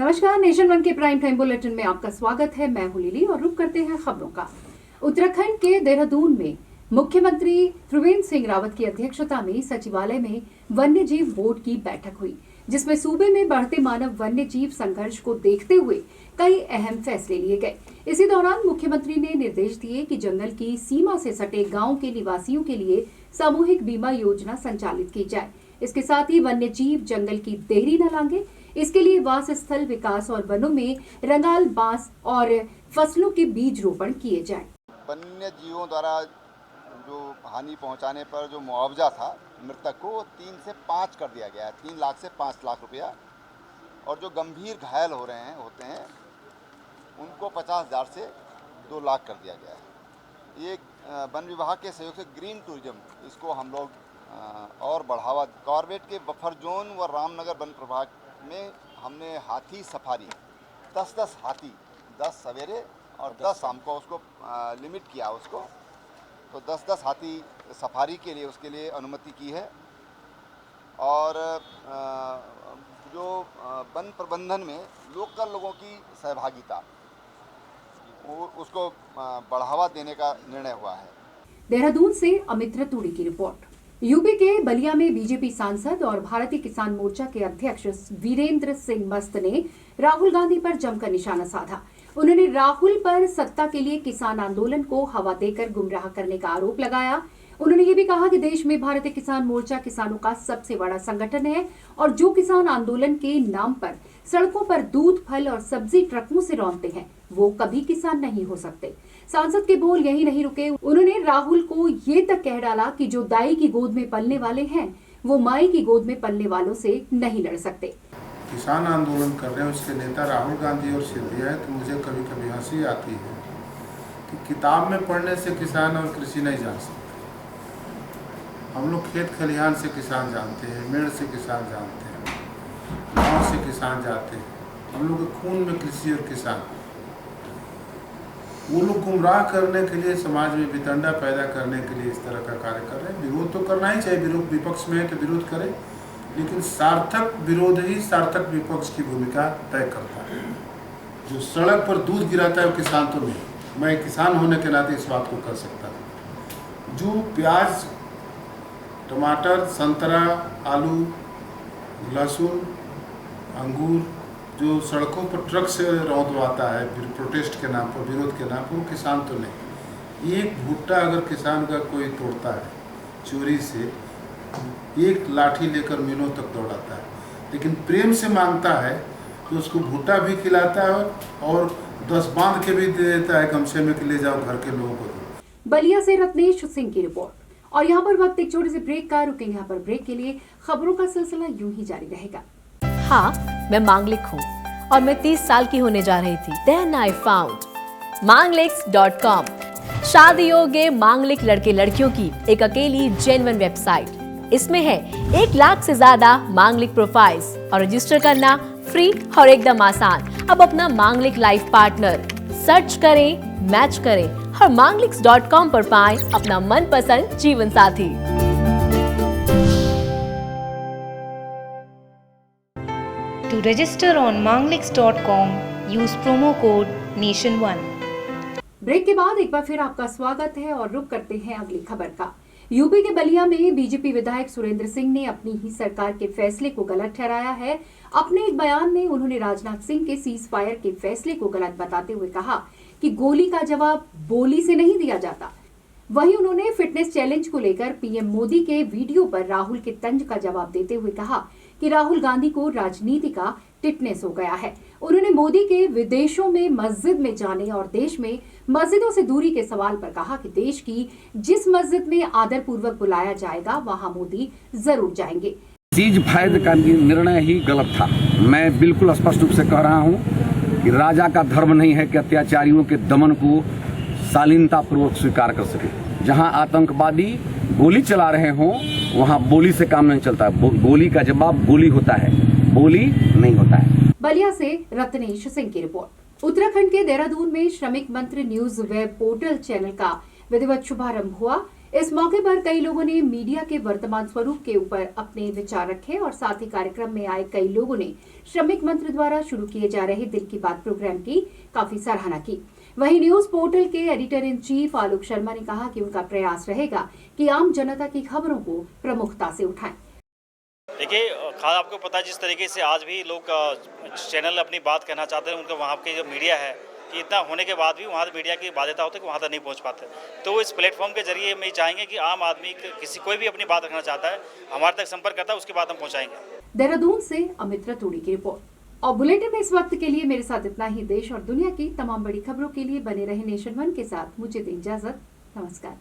नमस्कार, nation one के prime time bulletin में आपका स्वागत है। मैं हूं लिली और रुक करते हैं खबरों का। उत्तराखंड के देहरादून में मुख्यमंत्री त्रिवेंद्र सिंह रावत की अध्यक्षता में सचिवालय में वन्य जीव बोर्ड की बैठक हुई, जिसमें सूबे में बढ़ते मानव वन्य जीव संघर्ष को देखते हुए कई अहम फैसले लिए गए। इसी दौरान मुख्यमंत्री ने निर्देश दिए कि जंगल की सीमा से सटे गाँव के निवासियों के लिए सामूहिक बीमा योजना संचालित की जाए। इसके साथ ही वन्य जीव जंगल की देरी न लांगे, इसके लिए वास स्थल विकास और वनों में रंगाल बांस और फसलों के बीज रोपण किए जाए। वन्य जीवों द्वारा जो हानि पहुंचाने पर जो मुआवजा था मृतक को 3 से 5 कर दिया गया है, 3 लाख से 5 लाख रुपया, और जो गंभीर घायल होते हैं उनको 50,000 से 2 लाख कर दिया गया है। ये वन विभाग के सहयोग से ग्रीन टूरिज्म इसको हम लोग और बढ़ावा, कॉर्बेट के बफर जोन व रामनगर वन प्रभाग में हमने हाथी सफारी 10-10 हाथी, 10 सवेरे और 10 शाम को उसको लिमिट किया उसको, तो 10-10 हाथी सफारी के लिए उसके लिए अनुमति की है। और जो वन प्रबंधन में लोकल लोगों की सहभागिता उसको बढ़ावा देने का निर्णय हुआ है। देहरादून से अमित रतूड़ी की रिपोर्ट। यूपी के बलिया में बीजेपी सांसद और भारतीय किसान मोर्चा के अध्यक्ष वीरेंद्र सिंह मस्त ने राहुल गांधी पर जमकर निशाना साधा। उन्होंने राहुल पर सत्ता के लिए किसान आंदोलन को हवा देकर गुमराह करने का आरोप लगाया। उन्होंने ये भी कहा कि देश में भारतीय किसान मोर्चा किसानों का सबसे बड़ा संगठन है और जो किसान आंदोलन के नाम पर सड़कों पर दूध, फल और सब्जी ट्रकों से रौंदते हैं वो कभी किसान नहीं हो सकते। सांसद के बोल यही नहीं रुके, उन्होंने राहुल को ये तक कह डाला कि जो दाई की गोद में पलने वाले हैं वो माई की गोद में पलने वालों से नहीं लड़ सकते। किसान आंदोलन कर रहे हैं उसके नेता राहुल गांधी और सिंधिया है, तो मुझे कभी कभी हंसी आती है कि किताब में पढ़ने से किसान और कृषि नहीं जान सकते। हम लोग खेत खलिहान से किसान जानते हैं, मेड़ से किसान जानते हैं, गाँव से किसान जाते हैं। हम लोग के खून में कृषि और किसान। वो लोग गुमराह करने के लिए, समाज में वितंडा पैदा करने के लिए इस तरह का कार्य कर रहे हैं। विरोध तो करना ही चाहिए, विरोध विपक्ष में है तो विरोध करें, लेकिन सार्थक विरोध ही सार्थक विपक्ष की भूमिका तय करता है। जो सड़क पर दूध गिराता है वो किसान तो नहीं। मैं किसान होने के नाते इस बात को कर सकता हूँ। जो प्याज, टमाटर, संतरा, आलू, लहसुन, अंगूर जो सड़कों पर ट्रक से रौंदवाता है प्रोटेस्ट के नाम पर, विरोध के नाम पर, वो किसान तो नहीं। एक भुट्टा अगर किसान का कोई तोड़ता है चोरी से, एक लाठी लेकर मिलों तक दौड़ाता है, लेकिन प्रेम से मांगता है तो उसको भुट्टा भी खिलाता है और 10 बांध के भी दे देता है गमछे में कि ले जाओ घर के लोगों को। बलिया से रत्नेश सिंह की रिपोर्ट। और यहाँ पर वक्त एक छोटे से ब्रेक का, रुकेंगे यहाँ पर ब्रेक के लिए। खबरों का सिलसिला यूं ही जारी रहेगा। हाँ, मैं मांगलिक हूँ और मैं 30 साल की होने जा रही थी। Then I found Mangliks.com, शादी योग्य मांगलिक लड़के लड़कियों की एक अकेली जेन्युइन वेबसाइट। इसमें है 1 लाख से ज्यादा मांगलिक प्रोफाइल्स और रजिस्टर करना फ्री और एकदम आसान। अब अपना मांगलिक लाइफ पार्टनर सर्च करें, मैच करें और Mangliks.com पर पाएं अपना मनपसंद जीवन साथी। To register on Mangliks.com, use promo code NATION1। Break के बाद एक बार फिर आपका स्वागत है और रुक करते हैं अगली खबर का। यूपी के बलिया में बीजेपी विधायक सुरेंद्र सिंह ने अपनी ही सरकार के फैसले को गलत ठहराया है। अपने एक बयान में उन्होंने राजनाथ सिंह के सीज फायर के फैसले को गलत बताते हुए कहा कि गोली का जवाब बोली से नहीं दिया जाता। वहीं उन्होंने फिटनेस चैलेंज को लेकर पीएम मोदी के वीडियो पर राहुल के तंज का जवाब देते हुए कहा कि राहुल गांधी को राजनीति का टिटनेस हो गया है। उन्होंने मोदी के विदेशों में मस्जिद में जाने और देश में मस्जिदों से दूरी के सवाल पर कहा कि देश की जिस मस्जिद में आदर पूर्वक बुलाया जाएगा वहां मोदी जरूर जाएंगे। सीज फायर का निर्णय ही गलत था। मैं बिल्कुल स्पष्ट रूप से कह रहा हूं कि राजा का धर्म नहीं है कि अत्याचारियों के दमन को शालीनता पूर्वक स्वीकार कर सके। जहां आतंकवादी गोली चला रहे हों वहां बोली से काम नहीं चलता। गोली का जवाब गोली होता है, बोली नहीं होता है। बलिया से रत्नेश सिंह की रिपोर्ट। उत्तराखंड के देहरादून में श्रमिक मंत्री न्यूज वेब पोर्टल चैनल का विधिवत शुभारंभ हुआ। इस मौके पर कई लोगों ने मीडिया के वर्तमान स्वरूप के ऊपर अपने विचार रखे और साथ ही कार्यक्रम में आए कई लोगों ने श्रमिक मंत्र द्वारा शुरू किए जा रहे दिल की बात प्रोग्राम की काफी सराहना की। वहीं न्यूज पोर्टल के editor in chief Alok Sharma ने कहा कि उनका प्रयास रहेगा कि आम जनता की खबरों को प्रमुखता से उठाएं। देखिए, खास आपको पता है जिस तरीके से आज भी लोग चैनल अपनी बात कहना चाहते हैं, उनका वहाँ के जो मीडिया है कि इतना होने के बाद भी वहाँ मीडिया की बाध्यता होती है कि वहाँ तक नहीं पहुँच पाते। तो इस प्लेटफॉर्म के जरिए हम ये चाहेंगे कि आम आदमी कोई भी अपनी बात रखना चाहता है, हमारे तक संपर्क करता है, उसकी बात हम पहुँचाएंगे। देहरादून से अमित रतूड़ी की रिपोर्ट। और बुलेटिन में इस वक्त के लिए मेरे साथ इतना ही। देश और दुनिया की तमाम बड़ी खबरों के लिए बने रहे नेशन वन के साथ। मुझे दें इजाजत। नमस्कार।